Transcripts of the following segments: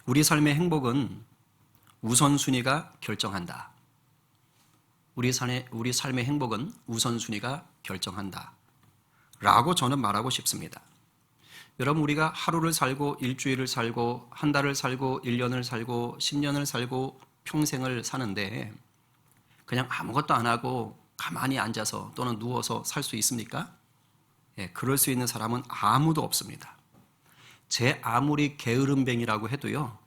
우리 삶의 행복은 우선순위가 결정한다. 우리 삶의 행복은 우선순위가 결정한다. 라고 저는 말하고 싶습니다. 여러분, 우리가 하루를 살고 일주일을 살고 한 달을 살고 1년을 살고 10년을 살고 평생을 사는데 그냥 아무것도 안 하고 가만히 앉아서 또는 누워서 살 수 있습니까? 예, 그럴 수 있는 사람은 아무도 없습니다. 제 아무리 게으름뱅이라고 해도요,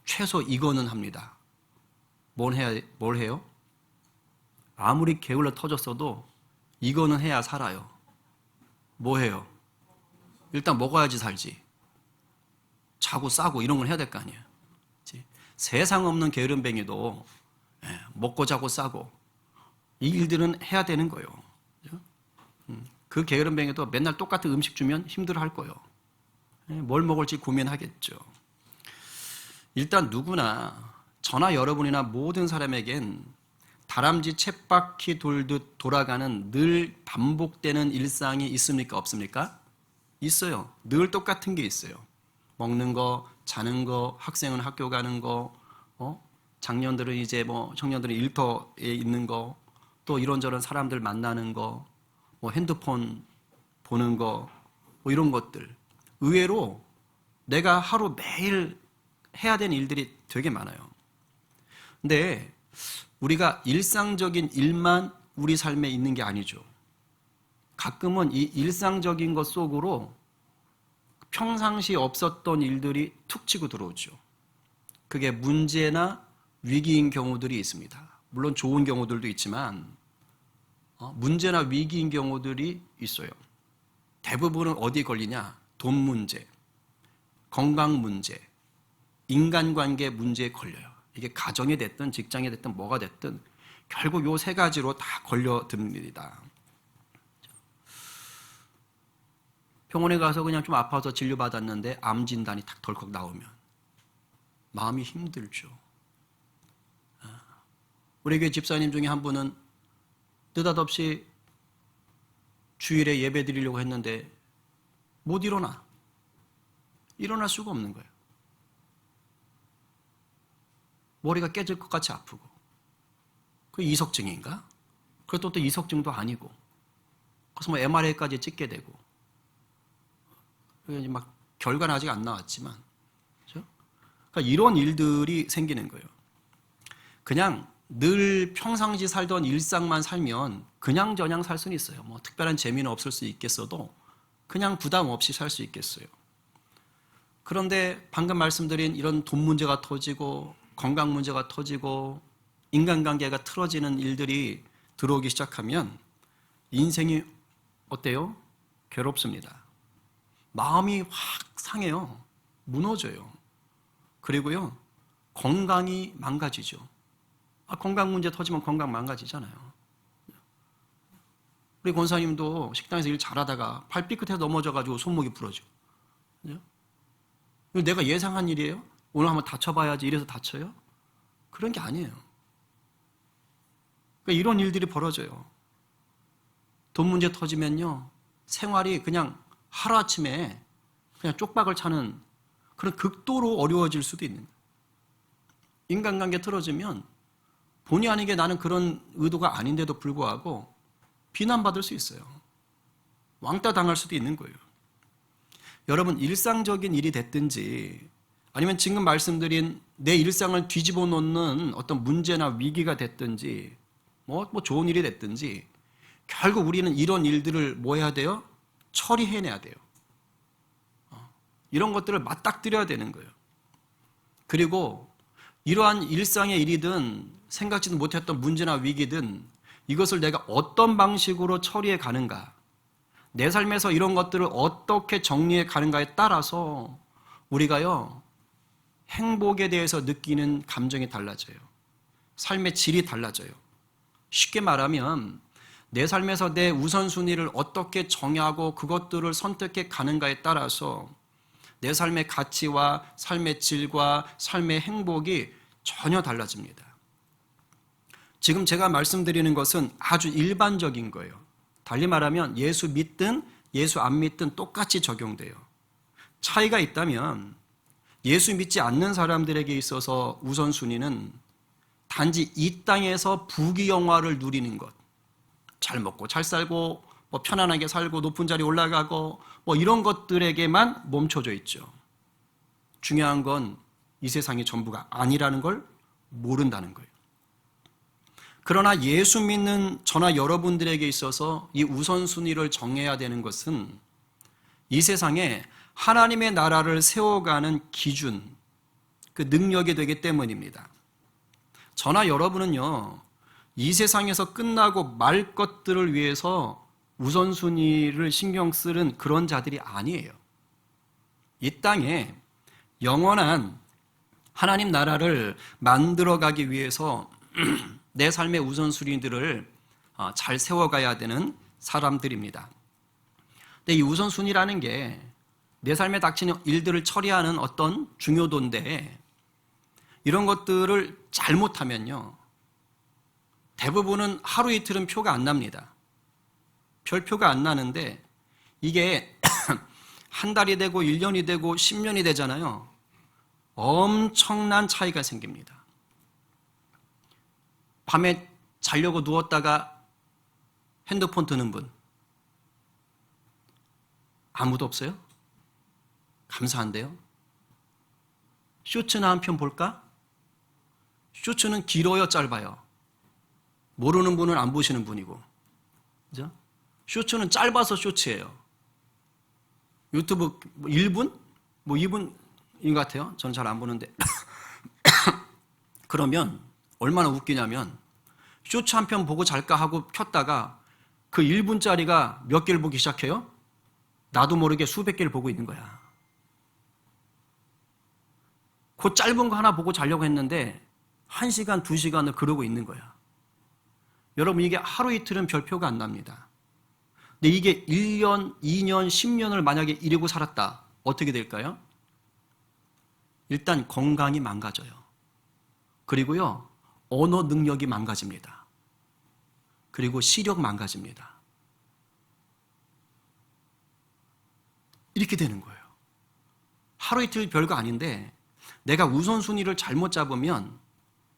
최소 이거는 합니다. 뭘 해요? 아무리 게을러 터졌어도 이거는 해야 살아요. 뭐 해요? 일단 먹어야지 살지. 자고 싸고 이런 걸 해야 될 거 아니에요. 그치? 세상 없는 게으름뱅이도 먹고 자고 싸고 이 일들은 해야 되는 거예요. 그죠? 그 게으름뱅이도 맨날 똑같은 음식 주면 힘들어할 거예요. 뭘 먹을지 고민하겠죠. 일단 누구나 저나 여러분이나 모든 사람에겐 다람쥐 쳇바퀴 돌듯 돌아가는 늘 반복되는 일상이 있습니까? 없습니까? 있어요. 늘 똑같은 게 있어요. 먹는 거, 자는 거, 학생은 학교 가는 거, 장년들은 이제 청년들은 일터에 있는 거, 또 이런저런 사람들 만나는 거, 핸드폰 보는 거, 이런 것들. 의외로 내가 하루 매일 해야 되는 일들이 되게 많아요. 근데 우리가 일상적인 일만 우리 삶에 있는 게 아니죠. 가끔은 이 일상적인 것 속으로 평상시 없었던 일들이 툭 치고 들어오죠. 그게 문제나 위기인 경우들이 있습니다. 물론 좋은 경우들도 있지만 문제나 위기인 경우들이 있어요. 대부분은 어디에 걸리냐? 돈 문제, 건강 문제, 인간관계 문제에 걸려요. 이게 가정이 됐든 직장이 됐든 뭐가 됐든 결국 요 세 가지로 다 걸려듭니다. 병원에 가서 그냥 좀 아파서 진료받았는데 암 진단이 딱 덜컥 나오면 마음이 힘들죠. 우리 교회 집사님 중에 한 분은 느닷없이 주일에 예배 드리려고 했는데 못 일어날 수가 없는 거예요. 머리가 깨질 것 같이 아프고. 그 이석증인가? 그것도 또 이석증도 아니고. 그래서 MRI까지 찍게 되고. 막 결과는 아직 안 나왔지만. 그렇죠? 그러니까 이런 일들이 생기는 거예요. 그냥 늘 평상시 살던 일상만 살면 그냥저냥 살 수는 있어요. 특별한 재미는 없을 수 있겠어도 그냥 부담 없이 살 수 있겠어요. 그런데 방금 말씀드린 이런 돈 문제가 터지고 건강 문제가 터지고 인간관계가 틀어지는 일들이 들어오기 시작하면 인생이 어때요? 괴롭습니다. 마음이 확 상해요. 무너져요. 그리고요, 건강이 망가지죠. 건강 문제 터지면 건강 망가지잖아요. 우리 권사님도 식당에서 일 잘하다가 발 삐끗해서 넘어져가지고 손목이 부러지고. 이거 내가 예상한 일이에요? 오늘 한번 다쳐봐야지 이래서 다쳐요? 그런 게 아니에요. 그러니까 이런 일들이 벌어져요. 돈 문제 터지면요, 생활이 그냥 하루아침에 그냥 쪽박을 차는 그런 극도로 어려워질 수도 있는 거예요. 인간관계 틀어지면 본의 아니게 나는 그런 의도가 아닌데도 불구하고 비난받을 수 있어요. 왕따 당할 수도 있는 거예요. 여러분, 일상적인 일이 됐든지 아니면 지금 말씀드린 내 일상을 뒤집어 놓는 어떤 문제나 위기가 됐든지 뭐 좋은 일이 됐든지 결국 우리는 이런 일들을 뭐 해야 돼요? 처리해내야 돼요. 이런 것들을 맞닥뜨려야 되는 거예요. 그리고 이러한 일상의 일이든 생각지도 못했던 문제나 위기든 이것을 내가 어떤 방식으로 처리해 가는가, 내 삶에서 이런 것들을 어떻게 정리해 가는가에 따라서 우리가요, 행복에 대해서 느끼는 감정이 달라져요. 삶의 질이 달라져요. 쉽게 말하면 내 삶에서 내 우선순위를 어떻게 정하고 그것들을 선택해 가는가에 따라서 내 삶의 가치와 삶의 질과 삶의 행복이 전혀 달라집니다. 지금 제가 말씀드리는 것은 아주 일반적인 거예요. 달리 말하면 예수 믿든 예수 안 믿든 똑같이 적용돼요. 차이가 있다면 예수 믿지 않는 사람들에게 있어서 우선순위는 단지 이 땅에서 부귀영화를 누리는 것, 잘 먹고 잘 살고 뭐 편안하게 살고 높은 자리 올라가고 뭐 이런 것들에게만 멈춰져 있죠. 중요한 건 이 세상이 전부가 아니라는 걸 모른다는 거예요. 그러나 예수 믿는 저나 여러분들에게 있어서 이 우선순위를 정해야 되는 것은 이 세상에 하나님의 나라를 세워가는 기준, 그 능력이 되기 때문입니다. 저나 여러분은요, 이 세상에서 끝나고 말 것들을 위해서 우선순위를 신경 쓰는 그런 자들이 아니에요. 이 땅에 영원한 하나님 나라를 만들어가기 위해서 내 삶의 우선순위들을 잘 세워가야 되는 사람들입니다. 근데 이 우선순위라는 게 내 삶에 닥치는 일들을 처리하는 어떤 중요도인데 이런 것들을 잘못하면요, 대부분은 하루 이틀은 표가 안 납니다. 별표가 안 나는데 이게 한 달이 되고 1년이 되고 10년이 되잖아요. 엄청난 차이가 생깁니다. 밤에 자려고 누웠다가 핸드폰 드는 분 아무도 없어요? 감사한데요. 쇼츠나 한 편 볼까? 쇼츠는 길어요, 짧아요? 모르는 분은 안 보시는 분이고, 그죠? 쇼츠는 짧아서 쇼츠예요. 유튜브 1분? 뭐 2분인 것 같아요. 저는 잘 안 보는데. 그러면 얼마나 웃기냐면 쇼츠 한 편 보고 잘까 하고 켰다가 그 1분짜리가 몇 개를 보기 시작해요? 나도 모르게 수백 개를 보고 있는 거야. 그 짧은 거 하나 보고 자려고 했는데 1시간, 2시간을 그러고 있는 거야. 여러분, 이게 하루 이틀은 별표가 안 납니다. 근데 이게 1년, 2년, 10년을 만약에 이러고 살았다. 어떻게 될까요? 일단 건강이 망가져요. 그리고요, 언어 능력이 망가집니다. 그리고 시력 망가집니다. 이렇게 되는 거예요. 하루 이틀 별거 아닌데 내가 우선순위를 잘못 잡으면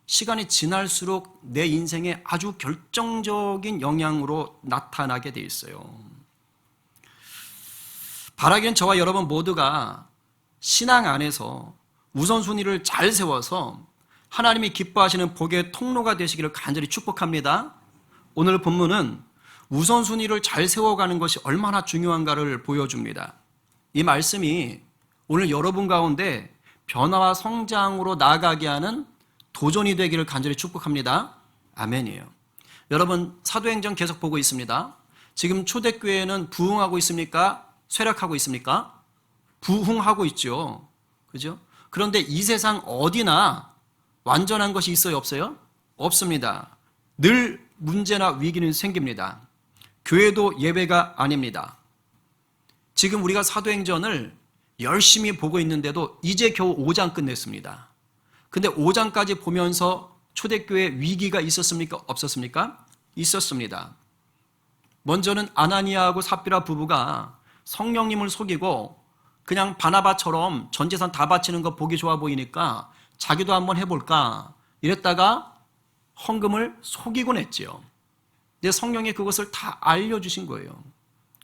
시간이 지날수록 내 인생에 아주 결정적인 영향으로 나타나게 돼 있어요. 바라기는 저와 여러분 모두가 신앙 안에서 우선순위를 잘 세워서 하나님이 기뻐하시는 복의 통로가 되시기를 간절히 축복합니다. 오늘 본문은 우선순위를 잘 세워가는 것이 얼마나 중요한가를 보여줍니다. 이 말씀이 오늘 여러분 가운데 변화와 성장으로 나아가게 하는 도전이 되기를 간절히 축복합니다. 아멘이에요. 여러분, 사도행전 계속 보고 있습니다. 지금 초대교회는 부흥하고 있습니까? 쇠락하고 있습니까? 부흥하고 있죠. 그죠? 그런데 이 세상 어디나 완전한 것이 있어요, 없어요? 없습니다. 늘 문제나 위기는 생깁니다. 교회도 예외가 아닙니다. 지금 우리가 사도행전을 열심히 보고 있는데도 이제 겨우 5장 끝냈습니다. 근데 5장까지 보면서 초대교회 위기가 있었습니까? 없었습니까? 있었습니다. 먼저는 아나니아하고 삽비라 부부가 성령님을 속이고 그냥 바나바처럼 전 재산 다 바치는 거 보기 좋아 보이니까 자기도 한번 해볼까 이랬다가 헌금을 속이곤 했지요. 근데 성령이 그것을 다 알려주신 거예요.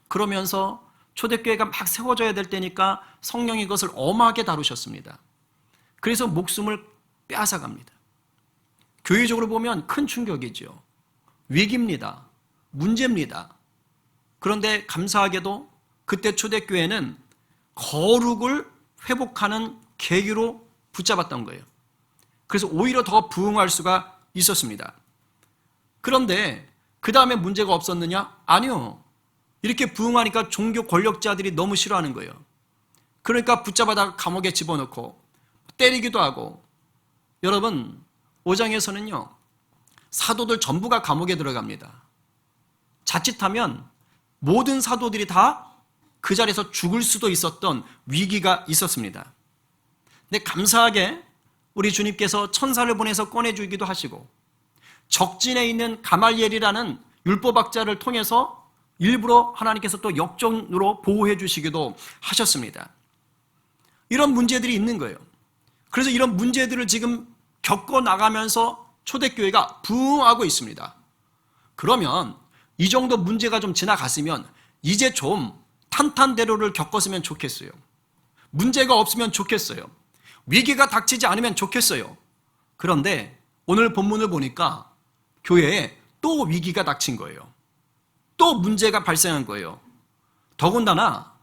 그러면서 초대교회가 막 세워져야 될 때니까 성령이 그것을 엄하게 다루셨습니다. 그래서 목숨을 빼앗아갑니다. 교회적으로 보면 큰 충격이죠. 위기입니다. 문제입니다. 그런데 감사하게도 그때 초대교회는 거룩을 회복하는 계기로 붙잡았던 거예요. 그래서 오히려 더 부흥할 수가 있었습니다. 그런데 그 다음에 문제가 없었느냐? 아니요. 이렇게 부흥하니까 종교 권력자들이 너무 싫어하는 거예요. 그러니까 붙잡아다가 감옥에 집어넣고 때리기도 하고. 여러분, 5장에서는요, 사도들 전부가 감옥에 들어갑니다. 자칫하면 모든 사도들이 다 그 자리에서 죽을 수도 있었던 위기가 있었습니다. 근데 감사하게 우리 주님께서 천사를 보내서 꺼내주기도 하시고 적진에 있는 가말리엘이라는 율법학자를 통해서 일부러 하나님께서 또 역전으로 보호해 주시기도 하셨습니다. 이런 문제들이 있는 거예요. 그래서 이런 문제들을 지금 겪어 나가면서 초대교회가 부흥하고 있습니다. 그러면 이 정도 문제가 좀 지나갔으면 이제 좀 탄탄대로를 겪었으면 좋겠어요. 문제가 없으면 좋겠어요. 위기가 닥치지 않으면 좋겠어요. 그런데 오늘 본문을 보니까 교회에 또 위기가 닥친 거예요. 또 문제가 발생한 거예요. 더군다나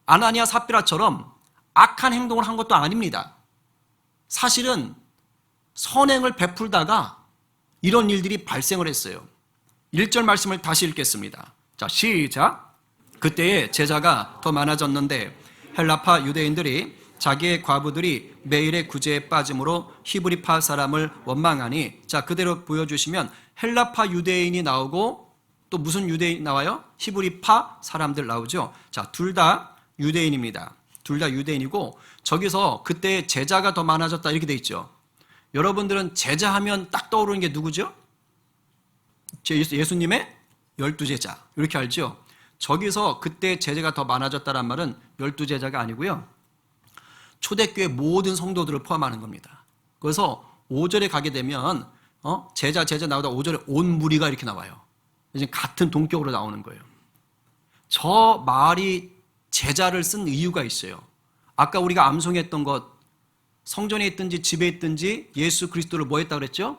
아나니아 삽비라처럼 악한 행동을 한 것도 아닙니다. 사실은 선행을 베풀다가 이런 일들이 발생을 했어요. 1절 말씀을 다시 읽겠습니다. 자, 시작. 그때에 제자가 더 많아졌는데 헬라파 유대인들이 자기의 과부들이 매일의 구제에 빠짐으로 히브리파 사람을 원망하니, 자, 그대로 보여주시면 헬라파 유대인이 나오고 또 무슨 유대인 나와요? 히브리파 사람들 나오죠. 자, 둘 다 유대인입니다. 둘 다 유대인이고, 저기서 그때 제자가 더 많아졌다 이렇게 돼 있죠. 여러분들은 제자하면 딱 떠오르는 게 누구죠? 예수님의 12제자 이렇게 알죠. 저기서 그때 제자가 더 많아졌다는 말은 12제자가 아니고요, 초대교회 모든 성도들을 포함하는 겁니다. 그래서 5절에 가게 되면 제자 나오다 5절에 온 무리가 이렇게 나와요. 이제 같은 동격으로 나오는 거예요. 저 말이 제자를 쓴 이유가 있어요. 아까 우리가 암송했던 것, 성전에 있든지 집에 있든지 예수 그리스도를 뭐 했다 그랬죠?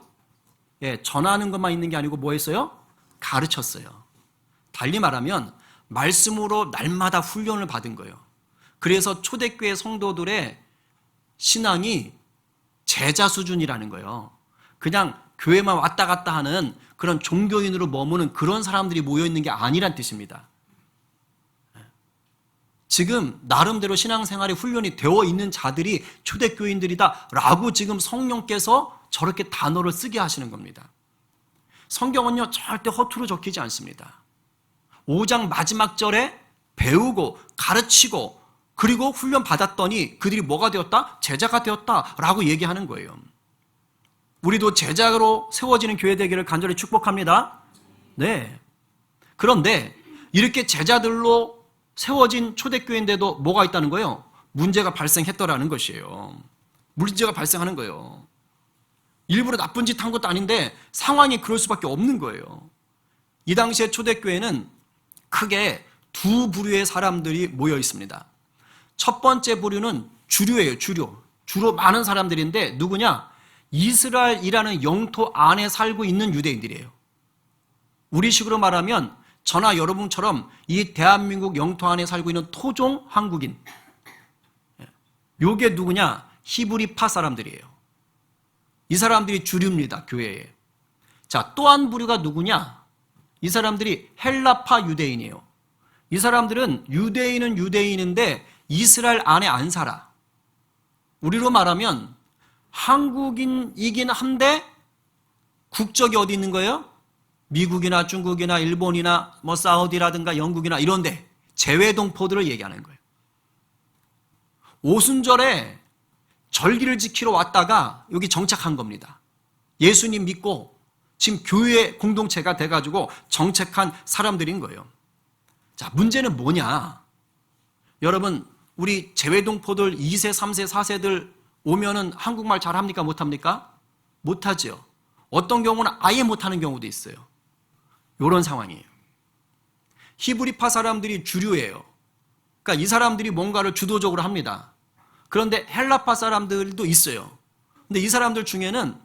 예, 전하는 것만 있는 게 아니고 뭐 했어요? 가르쳤어요. 달리 말하면 말씀으로 날마다 훈련을 받은 거예요. 그래서 초대교회 성도들의 신앙이 제자 수준이라는 거예요. 그냥 교회만 왔다 갔다 하는 그런 종교인으로 머무는 그런 사람들이 모여있는 게 아니란 뜻입니다. 지금 나름대로 신앙생활에 훈련이 되어 있는 자들이 초대교인들이다 라고 지금 성령께서 저렇게 단어를 쓰게 하시는 겁니다. 성경은요 절대 허투루 적히지 않습니다. 5장 마지막 절에 배우고 가르치고 그리고 훈련 받았더니 그들이 뭐가 되었다? 제자가 되었다 라고 얘기하는 거예요. 우리도 제자로 세워지는 교회 되기를 간절히 축복합니다. 네. 그런데 이렇게 제자들로 세워진 초대교회인데도 뭐가 있다는 거예요? 문제가 발생했더라는 것이에요. 문제가 발생하는 거예요. 일부러 나쁜 짓 한 것도 아닌데 상황이 그럴 수밖에 없는 거예요. 이 당시에 초대교회는 크게 두 부류의 사람들이 모여 있습니다. 첫 번째 부류는 주류예요. 주로 많은 사람들인데 누구냐? 이스라엘이라는 영토 안에 살고 있는 유대인들이에요. 우리식으로 말하면 저나 여러분처럼 이 대한민국 영토 안에 살고 있는 토종 한국인, 요게 누구냐? 히브리파 사람들이에요. 이 사람들이 주류입니다, 교회에. 자, 또 한 부류가 누구냐? 이 사람들이 헬라파 유대인이에요. 이 사람들은 유대인은 유대인인데 이스라엘 안에 안 살아. 우리로 말하면 한국인이긴 한데 국적이 어디 있는 거예요? 미국이나 중국이나 일본이나 뭐 사우디라든가 영국이나 이런데 재외동포들을 얘기하는 거예요. 오순절에 절기를 지키러 왔다가 여기 정착한 겁니다. 예수님 믿고 지금 교회 공동체가 돼가지고 정착한 사람들인 거예요. 자, 문제는 뭐냐? 여러분, 우리 재외동포들 2세, 3세, 4세들 오면은 한국말 잘합니까? 못합니까? 못하죠. 어떤 경우는 아예 못하는 경우도 있어요. 이런 상황이에요. 히브리파 사람들이 주류예요. 그러니까 이 사람들이 뭔가를 주도적으로 합니다. 그런데 헬라파 사람들도 있어요. 근데 이 사람들 중에는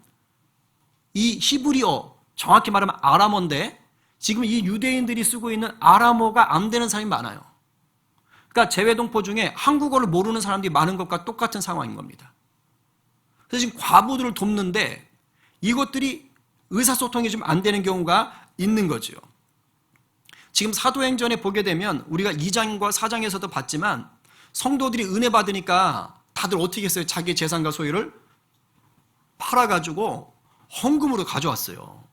이 히브리어, 정확히 말하면 아람어인데 지금 이 유대인들이 쓰고 있는 아람어가 안 되는 사람이 많아요. 그러니까 재외동포 중에 한국어를 모르는 사람들이 많은 것과 똑같은 상황인 겁니다. 그래서 지금 과부들을 돕는데 이것들이 의사소통이 좀 안 되는 경우가 있는 거죠. 지금 사도행전에 보게 되면 우리가 2장과 4장에서도 봤지만 성도들이 은혜 받으니까 다들 어떻게 했어요? 자기 재산과 소유를 팔아가지고 헌금으로 가져왔어요.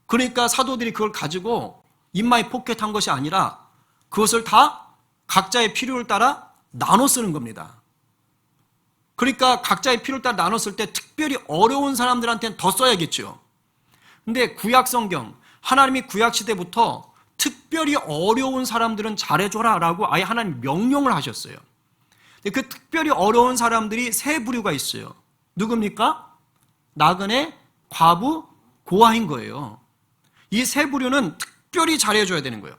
그러니까 사도들이 그걸 가지고 인마이 포켓한 것이 아니라 그것을 다 각자의 필요를 따라 나눠 쓰는 겁니다. 그러니까 각자의 필요를 따라 나눠 쓸 때 특별히 어려운 사람들한테는 더 써야겠죠. 근데 구약 성경, 하나님이 구약 시대부터 특별히 어려운 사람들은 잘해줘라 라고 아예 하나님 명령을 하셨어요. 그 특별히 어려운 사람들이 세 부류가 있어요. 누굽니까? 나그네, 과부, 고아인 거예요. 이 세 부류는 특별히 잘해줘야 되는 거예요.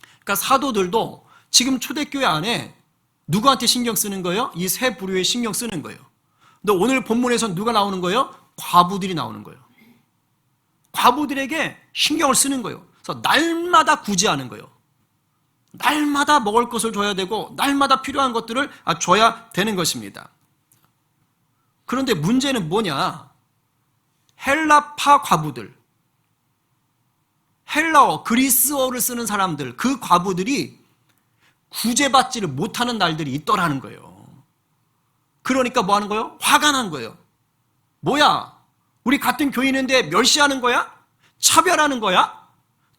그러니까 사도들도 지금 초대교회 안에 누구한테 신경 쓰는 거예요? 이 세 부류에 신경 쓰는 거예요. 근데 오늘 본문에서는 누가 나오는 거예요? 과부들이 나오는 거예요. 과부들에게 신경을 쓰는 거예요. 그래서 날마다 구제하는 거예요. 날마다 먹을 것을 줘야 되고 날마다 필요한 것들을 줘야 되는 것입니다. 그런데 문제는 뭐냐? 헬라파 과부들, 헬라어, 그리스어를 쓰는 사람들, 그 과부들이 구제받지를 못하는 날들이 있더라는 거예요. 그러니까 뭐 하는 거예요? 화가 난 거예요. 뭐야? 우리 같은 교인인데 멸시하는 거야? 차별하는 거야?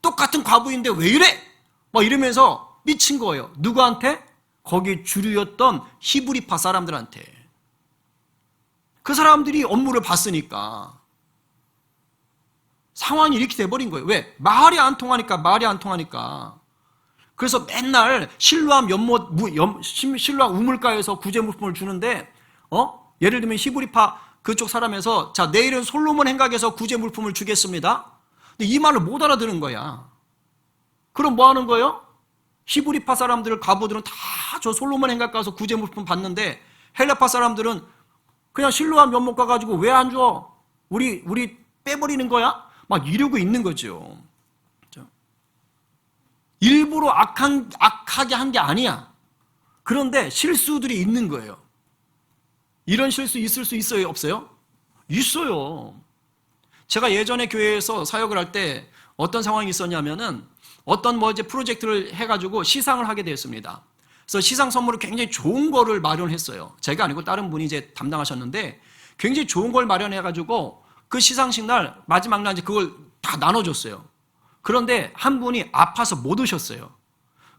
똑같은 과부인데 왜 이래? 막 이러면서 미친 거예요. 누구한테? 거기 주류였던 히브리파 사람들한테. 그 사람들이 업무를 봤으니까 상황이 이렇게 돼버린 거예요. 왜? 말이 안 통하니까. 그래서 맨날 실로암 실로암 우물가에서 구제물품을 주는데, 예를 들면 히브리파 그쪽 사람에서, 자, 내일은 솔로몬 행각에서 구제물품을 주겠습니다. 근데 이 말을 못 알아들은 거야. 그럼 뭐 하는 거예요? 히브리파 사람들, 과부들은 다 저 솔로몬 행각 가서 구제물품 받는데, 헬라파 사람들은 그냥 실로암 연못 가가지고 왜 안 줘? 우리 빼버리는 거야? 막 이러고 있는 거죠. 일부러 악하게 한 게 아니야. 그런데 실수들이 있는 거예요. 이런 실수 있을 수 있어요? 없어요? 있어요. 제가 예전에 교회에서 사역을 할 때 어떤 상황이 있었냐면은 어떤 이제 프로젝트를 해가지고 시상을 하게 되었습니다. 그래서 시상 선물을 굉장히 좋은 거를 마련했어요. 제가 아니고 다른 분이 이제 담당하셨는데 굉장히 좋은 걸 마련해가지고 그 시상식 날 마지막 날 이제 그걸 다 나눠줬어요. 그런데 한 분이 아파서 못 오셨어요.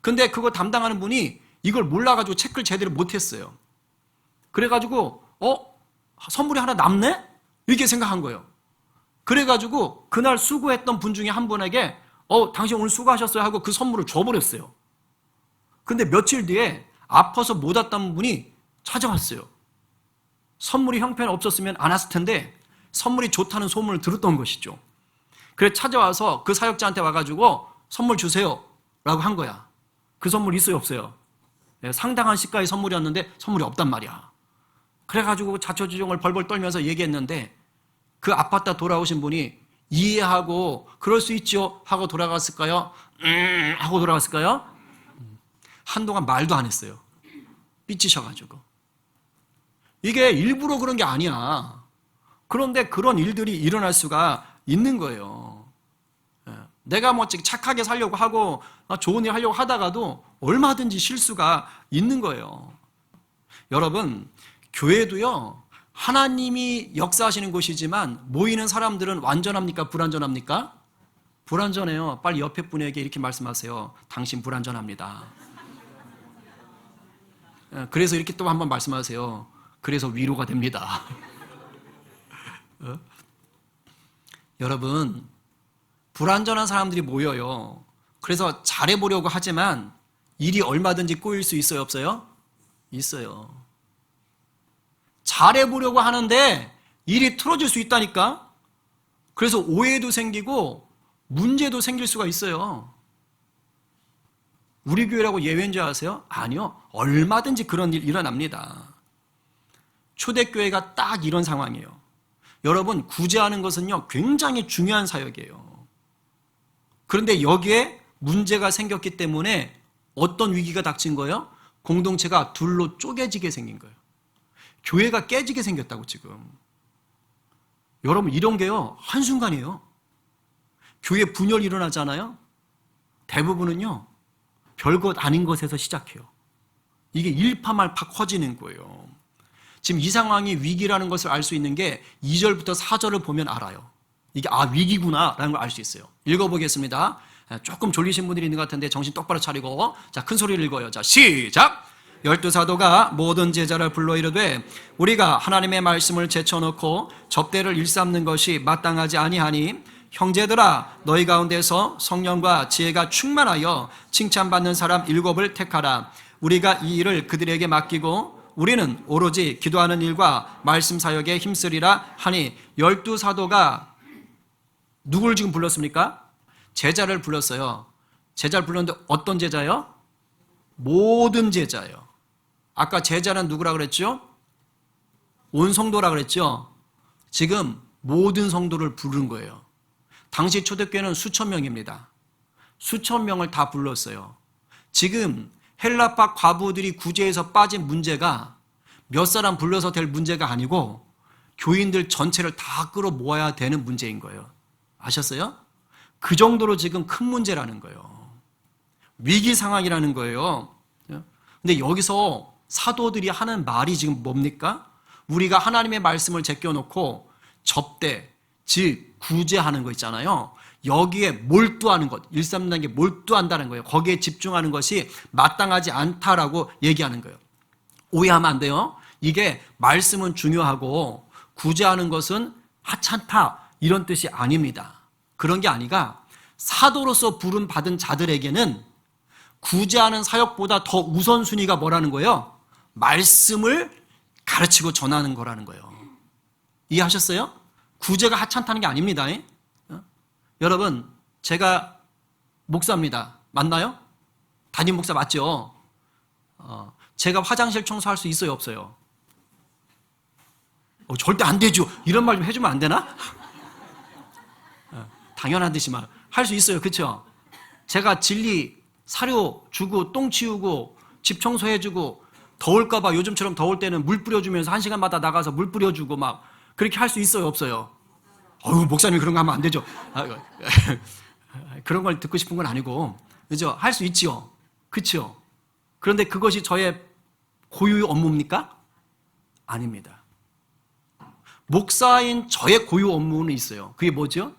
근데 그거 담당하는 분이 이걸 몰라가지고 체크를 제대로 못했어요. 그래가지고 선물이 하나 남네? 이렇게 생각한 거예요. 그래가지고 그날 수고했던 분 중에 한 분에게 당신 오늘 수고하셨어요 하고 그 선물을 줘버렸어요. 근데 며칠 뒤에 아파서 못 왔던 분이 찾아왔어요. 선물이 형편이 없었으면 안 왔을 텐데 선물이 좋다는 소문을 들었던 것이죠. 그래 찾아와서 그 사역자한테 와가지고 선물 주세요 라고 한 거야. 그 선물 있어요 없어요? 상당한 시가의 선물이었는데 선물이 없단 말이야. 그래가지고 자초지종을 벌벌 떨면서 얘기했는데 그 아팠다 돌아오신 분이 이해하고 그럴 수 있죠 하고 돌아갔을까요? 하고 돌아갔을까요? 한동안 말도 안 했어요. 삐치셔가지고. 이게 일부러 그런 게 아니야. 그런데 그런 일들이 일어날 수가 있는 거예요. 내가 착하게 살려고 하고 좋은 일 하려고 하다가도 얼마든지 실수가 있는 거예요. 여러분, 교회도요, 하나님이 역사하시는 곳이지만 모이는 사람들은 완전합니까? 불완전합니까? 불완전해요. 빨리 옆에 분에게 이렇게 말씀하세요. 당신 불완전합니다. 그래서 이렇게 또 한번 말씀하세요. 그래서 위로가 됩니다. 여러분, 불완전한 사람들이 모여요. 그래서 잘해보려고 하지만 일이 얼마든지 꼬일 수 있어요, 없어요? 있어요. 잘해보려고 하는데 일이 틀어질 수 있다니까? 그래서 오해도 생기고 문제도 생길 수가 있어요. 우리 교회라고 예외인 줄 아세요? 아니요. 얼마든지 그런 일 일어납니다. 초대교회가 딱 이런 상황이에요. 여러분, 구제하는 것은요, 굉장히 중요한 사역이에요. 그런데 여기에 문제가 생겼기 때문에 어떤 위기가 닥친 거예요? 공동체가 둘로 쪼개지게 생긴 거예요. 교회가 깨지게 생겼다고 지금. 여러분, 이런 게요, 한순간이에요. 교회 분열이 일어나잖아요. 대부분은요, 별것 아닌 것에서 시작해요. 이게 일파만파 커지는 거예요. 지금 이 상황이 위기라는 것을 알 수 있는 게 2절부터 4절을 보면 알아요. 이게 위기구나라는 걸 알 수 있어요. 읽어보겠습니다. 조금 졸리신 분들이 있는 것 같은데 정신 똑바로 차리고, 자, 큰 소리를 읽어요. 자, 시작! 12사도가 모든 제자를 불러 이르되 우리가 하나님의 말씀을 제쳐놓고 접대를 일삼는 것이 마땅하지 아니하니 형제들아, 너희 가운데서 성령과 지혜가 충만하여 칭찬받는 사람 7을 택하라. 우리가 이 일을 그들에게 맡기고 우리는 오로지 기도하는 일과 말씀 사역에 힘쓰리라 하니 12사도가 누구를 지금 불렀습니까? 제자를 불렀어요. 제자를 불렀는데 어떤 제자요? 모든 제자요. 아까 제자는 누구라 그랬죠? 온 성도라 그랬죠? 지금 모든 성도를 부른 거예요. 당시 초대교회는 수천 명입니다. 수천 명을 다 불렀어요. 지금 헬라파 과부들이 구제에서 빠진 문제가 몇 사람 불러서 될 문제가 아니고 교인들 전체를 다 끌어모아야 되는 문제인 거예요. 아셨어요? 그 정도로 지금 큰 문제라는 거예요. 위기 상황이라는 거예요. 근데 여기서 사도들이 하는 말이 지금 뭡니까? 우리가 하나님의 말씀을 제껴놓고 접대, 즉 구제하는 거 있잖아요. 여기에 몰두하는 것, 1,3단계 몰두한다는 거예요. 거기에 집중하는 것이 마땅하지 않다라고 얘기하는 거예요. 오해하면 안 돼요. 이게 말씀은 중요하고 구제하는 것은 하찮다 이런 뜻이 아닙니다. 그런 게 아니라 사도로서 부름 받은 자들에게는 구제하는 사역보다 더 우선순위가 뭐라는 거예요? 말씀을 가르치고 전하는 거라는 거예요. 이해하셨어요? 구제가 하찮다는 게 아닙니다. 여러분, 제가 목사입니다. 맞나요? 담임 목사 맞죠? 제가 화장실 청소할 수 있어요, 없어요? 절대 안 되죠. 이런 말 좀 해주면 안 되나? 당연한 듯이 말. 할 수 있어요, 그렇죠? 제가 진리 사료 주고 똥 치우고 집 청소해주고 더울까 봐 요즘처럼 더울 때는 물 뿌려주면서 1시간마다 나가서 물 뿌려주고 막 그렇게 할 수 있어요, 없어요? 목사님 그런 거 하면 안 되죠. 그런 걸 듣고 싶은 건 아니고, 그죠? 할 수 있지요. 그렇죠? 그런데 그것이 저의 고유의 업무입니까? 아닙니다. 목사인 저의 고유 업무는 있어요. 그게 뭐죠?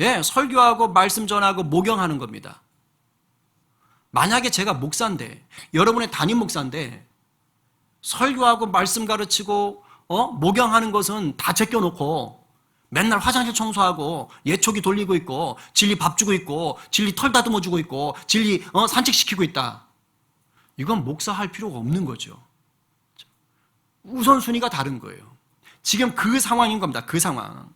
예, 설교하고 말씀 전하고 목영하는 겁니다. 만약에 제가 목사인데, 여러분의 담임 목사인데 설교하고 말씀 가르치고 목영하는 것은 다 제껴놓고 맨날 화장실 청소하고 예초기 돌리고 있고 진리 밥 주고 있고 진리 털 다듬어 주고 있고 진리 산책시키고 있다. 이건 목사할 필요가 없는 거죠. 우선순위가 다른 거예요. 지금 그 상황인 겁니다. 그 상황.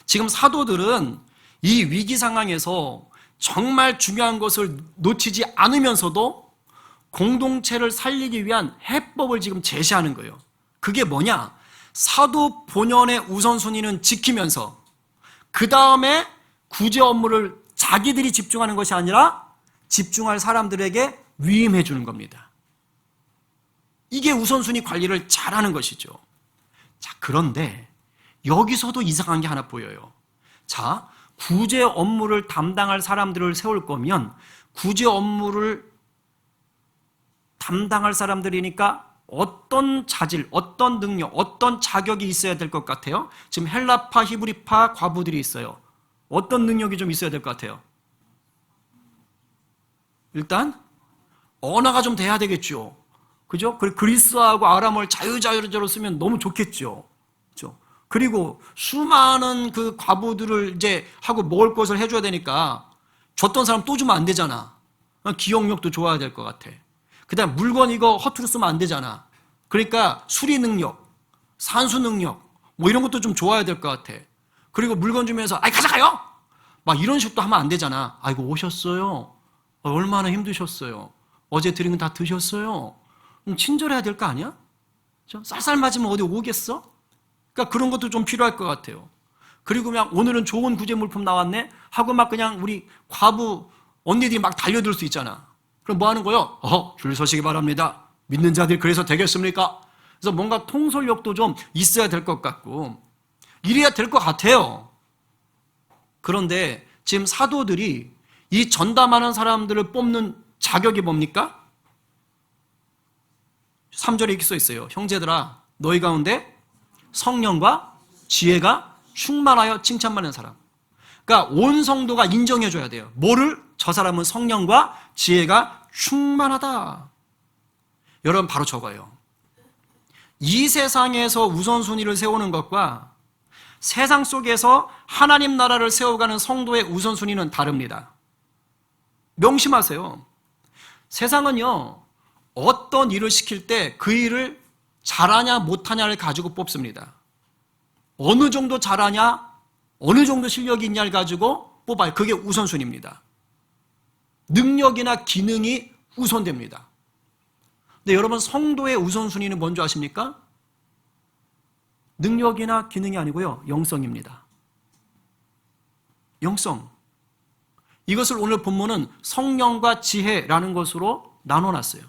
지금 사도들은 이 위기 상황에서 정말 중요한 것을 놓치지 않으면서도 공동체를 살리기 위한 해법을 지금 제시하는 거예요. 그게 뭐냐? 사도 본연의 우선순위는 지키면서 그 다음에 구제 업무를 자기들이 집중하는 것이 아니라 집중할 사람들에게 위임해 주는 겁니다. 이게 우선순위 관리를 잘하는 것이죠. 자, 그런데 여기서도 이상한 게 하나 보여요. 자, 구제 업무를 담당할 사람들을 세울 거면 구제 업무를 담당할 사람들이니까 어떤 자질, 어떤 능력, 어떤 자격이 있어야 될 것 같아요? 지금 헬라파, 히브리파 과부들이 있어요. 어떤 능력이 좀 있어야 될 것 같아요? 일단 언어가 좀 돼야 되겠죠. 그죠? 그리스어하고 아람어를 자유자유로 쓰면 너무 좋겠죠. 그죠? 그리고 수많은 그 과부들을 이제 하고 먹을 것을 해줘야 되니까 줬던 사람 또 주면 안 되잖아. 기억력도 좋아야 될 것 같아. 그 다음 물건 이거 허투루 쓰면 안 되잖아. 그러니까 수리 능력, 산수 능력 뭐 이런 것도 좀 좋아야 될 것 같아. 그리고 물건 주면서 아이 가져가요! 막 이런 식도 하면 안 되잖아. 아이고 오셨어요. 얼마나 힘드셨어요. 어제 드린 건 다 드셨어요. 친절해야 될 거 아니야? 쌀쌀 맞으면 어디 오겠어? 그러니까 그런 것도 좀 필요할 것 같아요. 그리고 그냥 오늘은 좋은 구제 물품 나왔네 하고 막 그냥 우리 과부 언니들이 막 달려들 수 있잖아. 그럼 뭐 하는 거요? 줄 서시기 바랍니다. 믿는 자들 그래서 되겠습니까? 그래서 뭔가 통솔력도 좀 있어야 될 것 같고 이래야 될 것 같아요. 그런데 지금 사도들이 이 전담하는 사람들을 뽑는 자격이 뭡니까? 3절에 이렇게 써 있어요. 형제들아 너희 가운데 성령과 지혜가 충만하여 칭찬받는 사람. 그러니까 온 성도가 인정해 줘야 돼요. 뭐를? 저 사람은 성령과 지혜가 충만하다. 여러분 바로 저거예요. 이 세상에서 우선순위를 세우는 것과 세상 속에서 하나님 나라를 세워가는 성도의 우선순위는 다릅니다. 명심하세요. 세상은요, 어떤 일을 시킬 때 그 일을 잘하냐 못하냐를 가지고 뽑습니다. 어느 정도 잘하냐, 어느 정도 실력이 있냐를 가지고 뽑아요. 그게 우선순위입니다. 능력이나 기능이 우선됩니다. 근데 여러분, 성도의 우선순위는 뭔지 아십니까? 능력이나 기능이 아니고요, 영성입니다. 영성. 이것을 오늘 본문은 성령과 지혜라는 것으로 나눠놨어요.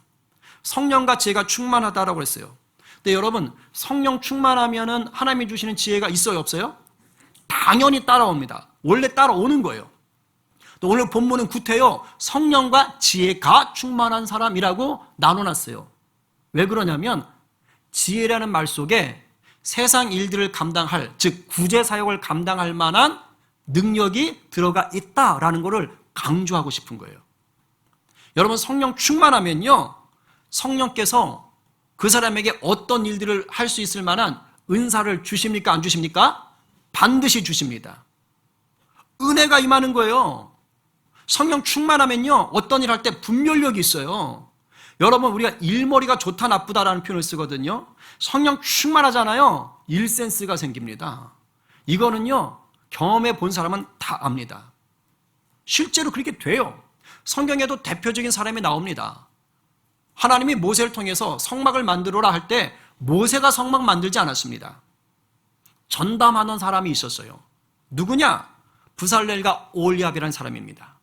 성령과 지혜가 충만하다라고 했어요. 근데 여러분, 성령 충만하면은 하나님이 주시는 지혜가 있어요, 없어요? 당연히 따라옵니다. 원래 따라오는 거예요. 또 오늘 본문은 구태여 성령과 지혜가 충만한 사람이라고 나눠놨어요. 왜 그러냐면 지혜라는 말 속에 세상 일들을 감당할, 즉 구제 사역을 감당할 만한 능력이 들어가 있다라는 것을 강조하고 싶은 거예요. 여러분, 성령 충만하면요, 성령께서 그 사람에게 어떤 일들을 할 수 있을 만한 은사를 주십니까, 안 주십니까? 반드시 주십니다. 은혜가 임하는 거예요. 성령 충만하면요, 어떤 일 할 때 분별력이 있어요. 여러분, 우리가 일머리가 좋다 나쁘다라는 표현을 쓰거든요. 성령 충만하잖아요. 일센스가 생깁니다. 이거는요, 경험해 본 사람은 다 압니다. 실제로 그렇게 돼요. 성경에도 대표적인 사람이 나옵니다. 하나님이 모세를 통해서 성막을 만들어라 할 때 모세가 성막 만들지 않았습니다. 전담하는 사람이 있었어요. 누구냐? 부살렐과 올리압이라는 사람입니다.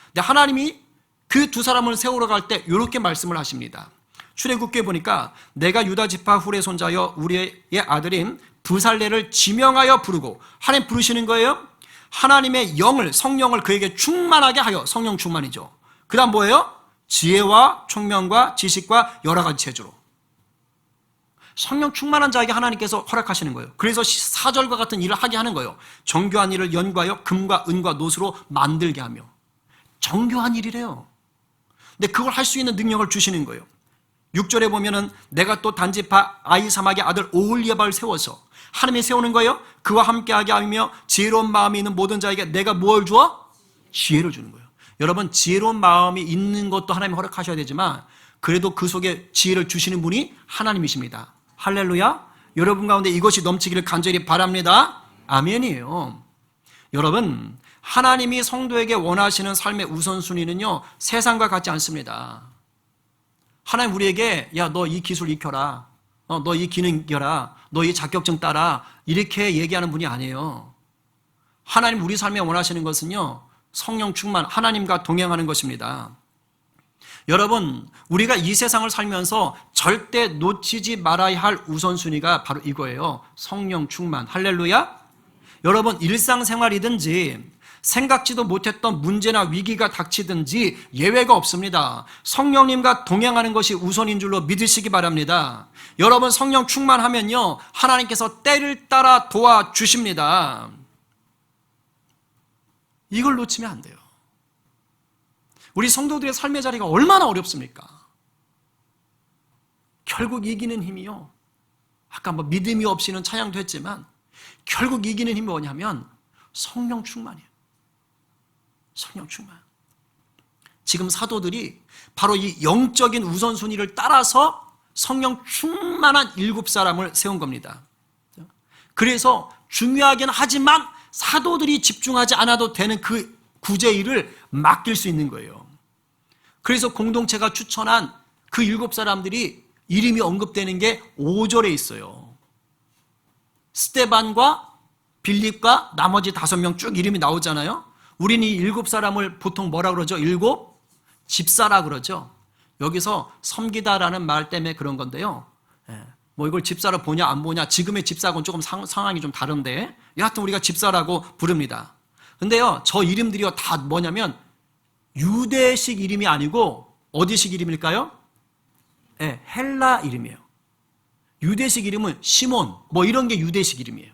근데 하나님이 그 두 사람을 세우러 갈 때 이렇게 말씀을 하십니다. 출애굽기에 보니까 내가 유다 지파 훌의 손자여 우리의 아들인 부살렐을 지명하여 부르고, 하나님 부르시는 거예요. 하나님의 영을, 성령을 그에게 충만하게 하여, 성령 충만이죠. 그 다음 뭐예요? 지혜와 총명과 지식과 여러 가지 재주로. 성령 충만한 자에게 하나님께서 허락하시는 거예요. 그래서 사절과 같은 일을 하게 하는 거예요. 정교한 일을 연구하여 금과 은과 노수로 만들게 하며. 정교한 일이래요. 근데 그걸 할 수 있는 능력을 주시는 거예요. 6절에 보면은 내가 또 단지파 아히사막의 아들 오홀리압을 세워서, 하나님이 세우는 거예요. 그와 함께하게 하며 지혜로운 마음이 있는 모든 자에게 내가 뭘 주어? 지혜를 주는 거예요. 여러분, 지혜로운 마음이 있는 것도 하나님이 허락하셔야 되지만 그래도 그 속에 지혜를 주시는 분이 하나님이십니다. 할렐루야. 여러분 가운데 이것이 넘치기를 간절히 바랍니다. 아멘이에요. 여러분, 하나님이 성도에게 원하시는 삶의 우선순위는요, 세상과 같지 않습니다. 하나님 우리에게 야, 너 이 기술 익혀라, 너 이 기능 익혀라, 너 이 자격증 따라, 이렇게 얘기하는 분이 아니에요. 하나님 우리 삶에 원하시는 것은요, 성령 충만, 하나님과 동행하는 것입니다. 여러분, 우리가 이 세상을 살면서 절대 놓치지 말아야 할 우선순위가 바로 이거예요. 성령 충만. 할렐루야. 여러분, 일상생활이든지 생각지도 못했던 문제나 위기가 닥치든지 예외가 없습니다. 성령님과 동행하는 것이 우선인 줄로 믿으시기 바랍니다. 여러분, 성령 충만하면요, 하나님께서 때를 따라 도와주십니다. 이걸 놓치면 안 돼요. 우리 성도들의 삶의 자리가 얼마나 어렵습니까? 결국 이기는 힘이요, 아까 뭐 믿음이 없이는 찬양도 했지만 결국 이기는 힘이 뭐냐면 성령 충만이에요. 성령 충만. 지금 사도들이 바로 이 영적인 우선순위를 따라서 성령 충만한 7사람을 세운 겁니다. 그래서 중요하긴 하지만 사도들이 집중하지 않아도 되는 그 구제일을 맡길 수 있는 거예요. 그래서 공동체가 추천한 그 7사람들이 이름이 언급되는 게 5절에 있어요. 스데반과 빌립과 나머지 5명 쭉 이름이 나오잖아요. 우리는 이 7사람을 보통 뭐라 그러죠? 7 집사라 그러죠. 여기서 섬기다라는 말 때문에 그런 건데요. 뭐 이걸 집사로 보냐 안 보냐, 지금의 집사하고는 조금 상황이 좀 다른데 여하튼 우리가 집사라고 부릅니다. 근데요, 저 이름들이요 다 뭐냐면 유대식 이름이 아니고 어디식 이름일까요? 헬라 이름이에요. 유대식 이름은 시몬 뭐 이런 게 유대식 이름이에요.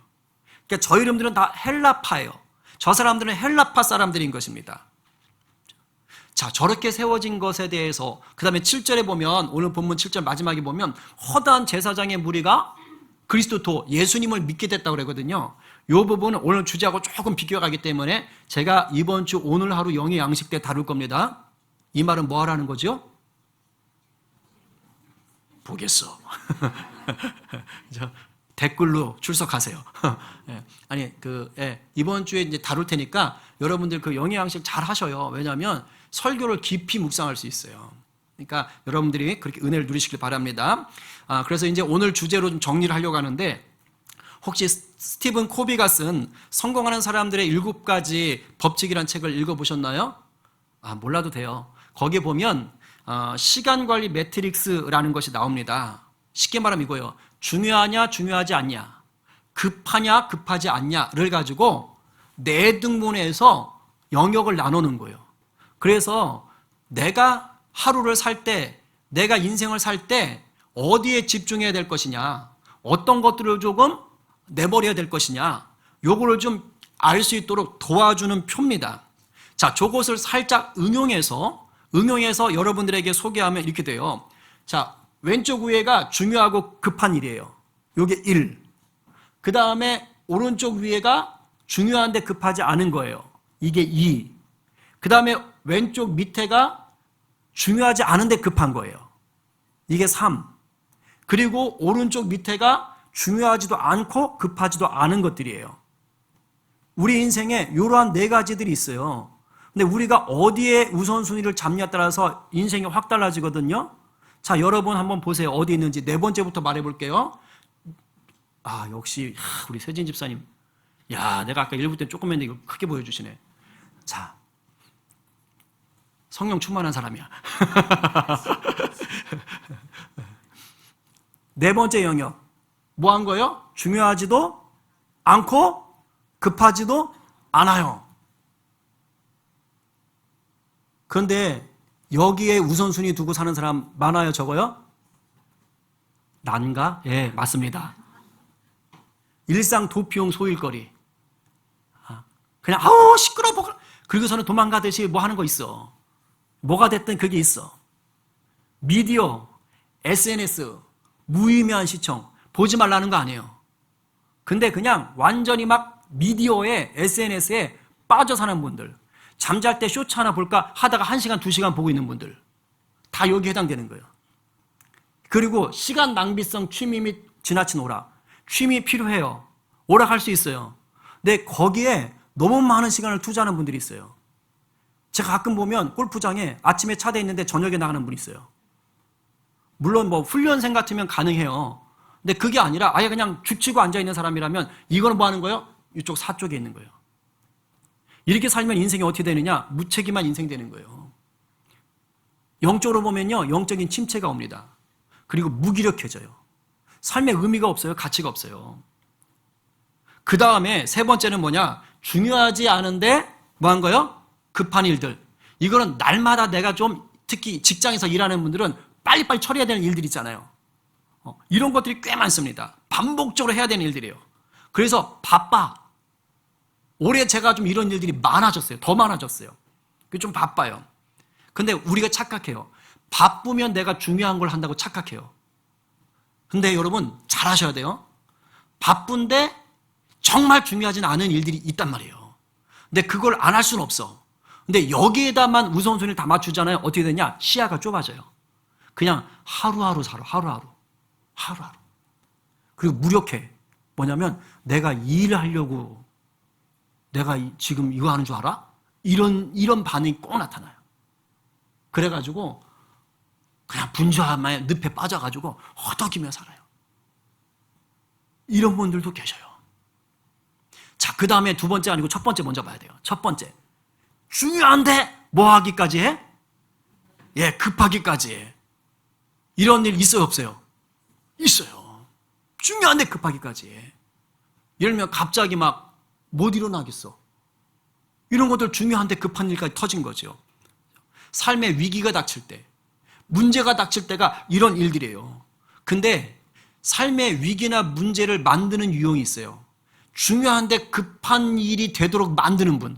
그러니까 저 이름들은 다 헬라파예요. 저 사람들은 헬라파 사람들인 것입니다. 자, 저렇게 세워진 것에 대해서 그 다음에 7절에 보면, 오늘 본문 7절 마지막에 보면 허다한 제사장의 무리가 그리스도 예수님을 믿게 됐다고 그러거든요. 이 부분은 오늘 주제하고 조금 비교가기 때문에 제가 이번 주 오늘 하루 영의 양식 때 다룰 겁니다. 이 말은 뭐 하라는 거죠? 보겠어. 댓글로 출석하세요. 예, 아니 이번 주에 이제 다룰 테니까 여러분들 그 영양식 잘 하셔요. 왜냐하면 설교를 깊이 묵상할 수 있어요. 그러니까 여러분들이 그렇게 은혜를 누리시길 바랍니다. 그래서 이제 오늘 주제로 좀 정리를 하려고 하는데, 혹시 스티븐 코비가 쓴 성공하는 사람들의 7가지 법칙이라는 책을 읽어보셨나요? 몰라도 돼요. 거기에 보면 시간관리 매트릭스라는 것이 나옵니다. 쉽게 말하면 이거예요. 중요하냐 중요하지 않냐, 급하냐 급하지 않냐를 가지고 4등분해서 영역을 나누는 거예요. 그래서 내가 하루를 살 때, 내가 인생을 살 때 어디에 집중해야 될 것이냐, 어떤 것들을 조금 내버려야 될 것이냐, 요거를 좀 알 수 있도록 도와주는 표입니다. 자, 저것을 살짝 응용해서 여러분들에게 소개하면 이렇게 돼요. 자, 왼쪽 위에가 중요하고 급한 일이에요. 요게 1. 그 다음에 오른쪽 위에가 중요한데 급하지 않은 거예요. 이게 2. 그 다음에 왼쪽 밑에가 중요하지 않은데 급한 거예요. 이게 3. 그리고 오른쪽 밑에가 중요하지도 않고 급하지도 않은 것들이에요. 우리 인생에 이러한 4가지들이 있어요. 근데 우리가 어디에 우선순위를 잡냐에 따라서 인생이 확 달라지거든요. 자, 여러분 한번 보세요. 어디 있는지. 4번째부터 말해볼게요. 역시 우리 세진 집사님. 야, 내가 아까 1부 때 조금 했는데 이거 크게 보여주시네. 자, 성령 충만한 사람이야. 4번째 영역. 뭐 한 거예요? 중요하지도 않고 급하지도 않아요. 그런데 여기에 우선순위 두고 사는 사람 많아요, 적어요? 난가? 예, 맞습니다. 일상 도피용 소일거리. 그냥 시끄러워. 그리고서는 도망가듯이 뭐 하는 거 있어. 뭐가 됐든 그게 있어. 미디어, SNS, 무의미한 시청, 보지 말라는 거 아니에요. 근데 그냥 완전히 막 미디어에, SNS에 빠져 사는 분들, 잠잘 때 쇼츠 하나 볼까 하다가 1시간, 2시간 보고 있는 분들, 다 여기에 해당되는 거예요. 그리고 시간 낭비성 취미 및 지나친 오락. 취미 필요해요. 오락할 수 있어요. 근데 거기에 너무 많은 시간을 투자하는 분들이 있어요. 제가 가끔 보면 골프장에 아침에 차대 있는데 저녁에 나가는 분이 있어요. 물론 뭐 훈련생 같으면 가능해요. 근데 그게 아니라 아예 그냥 죽치고 앉아있는 사람이라면 이거는 뭐 하는 거예요? 이쪽 사쪽에 있는 거예요. 이렇게 살면 인생이 어떻게 되느냐? 무책임한 인생 되는 거예요. 영적으로 보면요, 영적인 침체가 옵니다. 그리고 무기력해져요. 삶의 의미가 없어요. 가치가 없어요. 그 다음에 3번째는 뭐냐? 중요하지 않은데 뭐 한 거예요? 급한 일들. 이거는 날마다 내가 좀, 특히 직장에서 일하는 분들은 빨리빨리 처리해야 되는 일들이 있잖아요. 이런 것들이 꽤 많습니다. 반복적으로 해야 되는 일들이에요. 그래서 바빠. 올해 제가 좀 이런 일들이 많아졌어요. 더 많아졌어요. 좀 바빠요. 근데 우리가 착각해요. 바쁘면 내가 중요한 걸 한다고 착각해요. 근데 여러분 잘 아셔야 돼요. 바쁜데 정말 중요하진 않은 일들이 있단 말이에요. 근데 그걸 안 할 수는 없어. 근데 여기에다만 우선순위를 다 맞추잖아요. 어떻게 되냐? 시야가 좁아져요. 그냥 하루하루 살아. 하루하루. 그리고 무력해. 뭐냐면 내가 이 일을 하려고 내가 지금 이거 하는 줄 알아? 이런 반응이 꼭 나타나요. 그래가지고 그냥 분주함에 늪에 빠져가지고 허덕이며 살아요. 이런 분들도 계셔요. 자, 그 다음에 2번째 아니고 첫 번째 먼저 봐야 돼요. 첫 번째. 중요한데 뭐 하기까지 해? 예, 급하기까지 해. 이런 일 있어요, 없어요? 있어요. 중요한데 급하기까지 해. 예를 들면 갑자기 막 못 일어나겠어. 이런 것들 중요한데 급한 일까지 터진 거죠. 삶의 위기가 닥칠 때, 문제가 닥칠 때가 이런 일들이에요. 근데 삶의 위기나 문제를 만드는 유형이 있어요. 중요한데 급한 일이 되도록 만드는 분.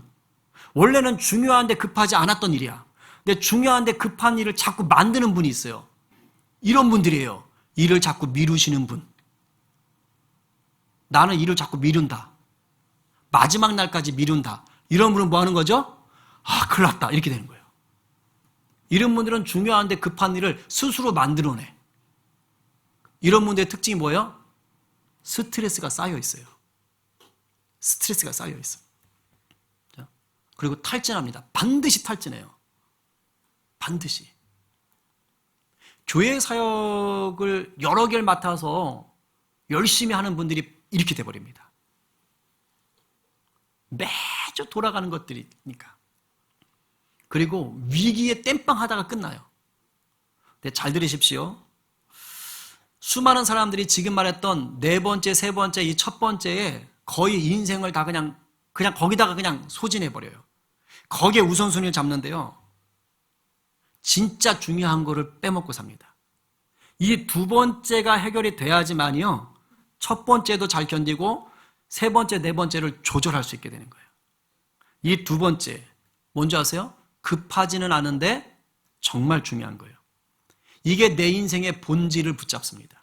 원래는 중요한데 급하지 않았던 일이야. 근데 중요한데 급한 일을 자꾸 만드는 분이 있어요. 이런 분들이에요. 일을 자꾸 미루시는 분. 나는 일을 자꾸 미룬다. 마지막 날까지 미룬다. 이런 분은 뭐 하는 거죠? 큰일 났다. 이렇게 되는 거예요. 이런 분들은 중요한데 급한 일을 스스로 만들어내. 이런 분들의 특징이 뭐예요? 스트레스가 쌓여 있어요. 스트레스가 쌓여 있어요. 그리고 탈진합니다. 반드시 탈진해요. 반드시. 교회 사역을 여러 개를 맡아서 열심히 하는 분들이 이렇게 돼버립니다. 매주 돌아가는 것들이니까. 그리고 위기에 땜빵 하다가 끝나요. 근데 잘 들으십시오. 수많은 사람들이 지금 말했던 네 번째, 세 번째, 이 첫 번째에 거의 인생을 다 그냥 거기다가 그냥 소진해버려요. 거기에 우선순위를 잡는데요. 진짜 중요한 거를 빼먹고 삽니다. 이 두 번째가 해결이 돼야지만요. 첫 번째도 잘 견디고 세 번째, 네 번째를 조절할 수 있게 되는 거예요. 이 두 번째, 뭔지 아세요? 급하지는 않은데 정말 중요한 거예요. 이게 내 인생의 본질을 붙잡습니다.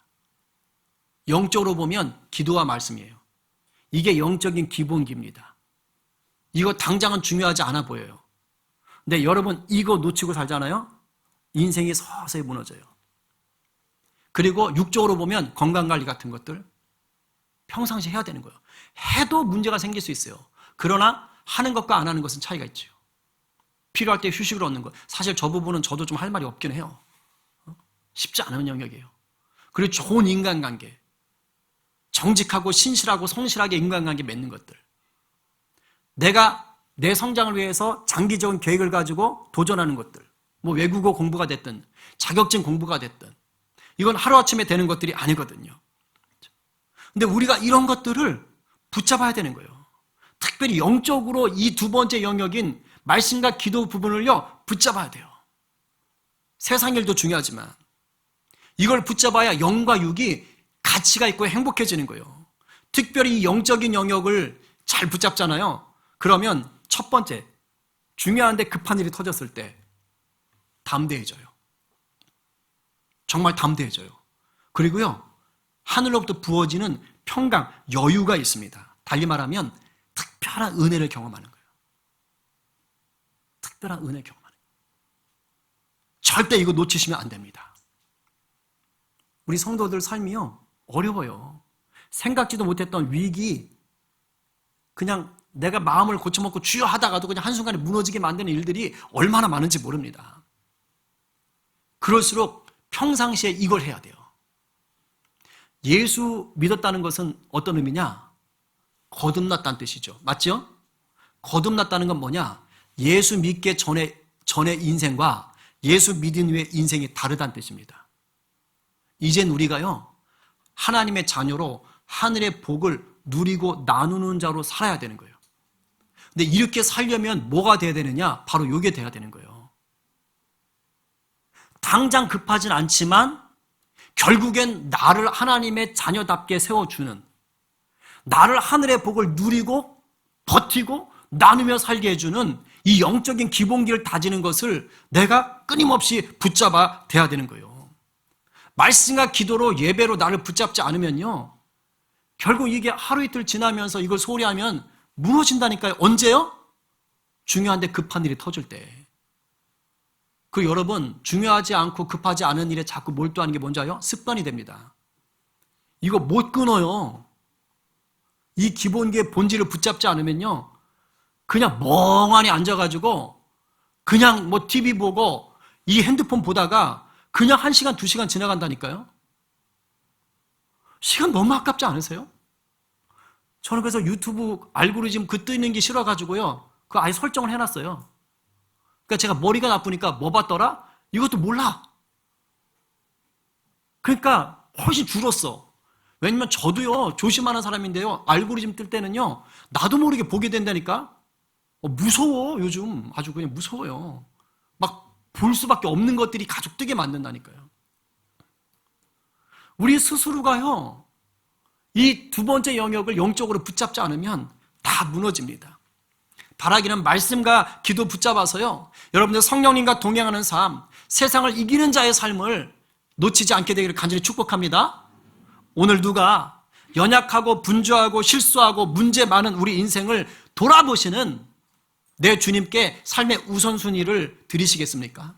영적으로 보면 기도와 말씀이에요. 이게 영적인 기본기입니다. 이거 당장은 중요하지 않아 보여요. 근데 여러분 이거 놓치고 살잖아요? 인생이 서서히 무너져요. 그리고 육적으로 보면 건강관리 같은 것들 평상시 해야 되는 거예요. 해도 문제가 생길 수 있어요. 그러나 하는 것과 안 하는 것은 차이가 있죠. 필요할 때 휴식을 얻는 것. 사실 저 부분은 저도 좀 할 말이 없긴 해요. 쉽지 않은 영역이에요. 그리고 좋은 인간관계. 정직하고 신실하고 성실하게 인간관계 맺는 것들. 내가 내 성장을 위해서 장기적인 계획을 가지고 도전하는 것들. 뭐 외국어 공부가 됐든 자격증 공부가 됐든 이건 하루아침에 되는 것들이 아니거든요. 근데 우리가 이런 것들을 붙잡아야 되는 거예요. 특별히 영적으로 이 두 번째 영역인 말씀과 기도 부분을요 붙잡아야 돼요. 세상 일도 중요하지만 이걸 붙잡아야 영과 육이 가치가 있고 행복해지는 거예요. 특별히 이 영적인 영역을 잘 붙잡잖아요. 그러면 첫 번째 중요한데 급한 일이 터졌을 때 담대해져요. 정말 담대해져요. 그리고요 하늘로부터 부어지는 평강, 여유가 있습니다. 달리 말하면 특별한 은혜를 경험하는 거예요. 특별한 은혜를 경험하는 거예요. 절대 이거 놓치시면 안 됩니다. 우리 성도들 삶이요 어려워요. 생각지도 못했던 위기, 그냥 내가 마음을 고쳐먹고 주여 하다가도 그냥 한순간에 무너지게 만드는 일들이 얼마나 많은지 모릅니다. 그럴수록 평상시에 이걸 해야 돼요. 예수 믿었다는 것은 어떤 의미냐? 거듭났다는 뜻이죠. 맞죠? 거듭났다는 건 뭐냐? 예수 믿기 전의 인생과 예수 믿은 후의 인생이 다르다는 뜻입니다. 이젠 우리가요 하나님의 자녀로 하늘의 복을 누리고 나누는 자로 살아야 되는 거예요. 근데 이렇게 살려면 뭐가 돼야 되느냐? 바로 이게 돼야 되는 거예요. 당장 급하진 않지만 결국엔 나를 하나님의 자녀답게 세워주는, 나를 하늘의 복을 누리고 버티고 나누며 살게 해주는 이 영적인 기본기를 다지는 것을 내가 끊임없이 붙잡아 돼야 되는 거예요. 말씀과 기도로 예배로 나를 붙잡지 않으면요 결국 이게 하루 이틀 지나면서 이걸 소홀히 하면 무너진다니까요. 언제요? 중요한데 급한 일이 터질 때. 그 여러분 중요하지 않고 급하지 않은 일에 자꾸 몰두하는 게 뭔지 알아요? 습관이 됩니다. 이거 못 끊어요. 이 기본기의 본질을 붙잡지 않으면요 그냥 멍하니 앉아가지고 그냥 뭐 TV 보고 이 핸드폰 보다가 그냥 1시간, 2시간 지나간다니까요. 시간 너무 아깝지 않으세요? 저는 그래서 유튜브 알고리즘 그 뜨는 게 싫어가지고요 그거 아예 설정을 해놨어요. 그러니까 제가 머리가 나쁘니까 뭐 봤더라? 이것도 몰라. 그러니까 훨씬 줄었어. 왜냐면 저도요 조심하는 사람인데요 알고리즘 뜰 때는요 나도 모르게 보게 된다니까. 무서워. 요즘 아주 그냥 무서워요. 막 볼 수밖에 없는 것들이 가족 뜨게 만든다니까요. 우리 스스로가요 이 두 번째 영역을 영적으로 붙잡지 않으면 다 무너집니다. 바라기는 말씀과 기도 붙잡아서요 여러분들 성령님과 동행하는 삶, 세상을 이기는 자의 삶을 놓치지 않게 되기를 간절히 축복합니다. 오늘 누가 연약하고 분주하고 실수하고 문제 많은 우리 인생을 돌아보시는 내 주님께 삶의 우선순위를 드리시겠습니까?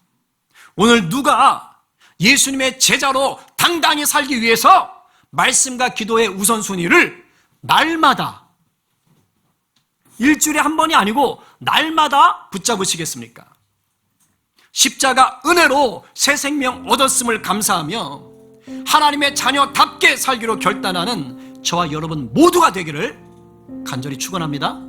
오늘 누가 예수님의 제자로 당당히 살기 위해서 말씀과 기도의 우선순위를 날마다, 일주일에 한 번이 아니고 날마다 붙잡으시겠습니까? 십자가 은혜로 새 생명 얻었음을 감사하며 하나님의 자녀답게 살기로 결단하는 저와 여러분 모두가 되기를 간절히 축원합니다.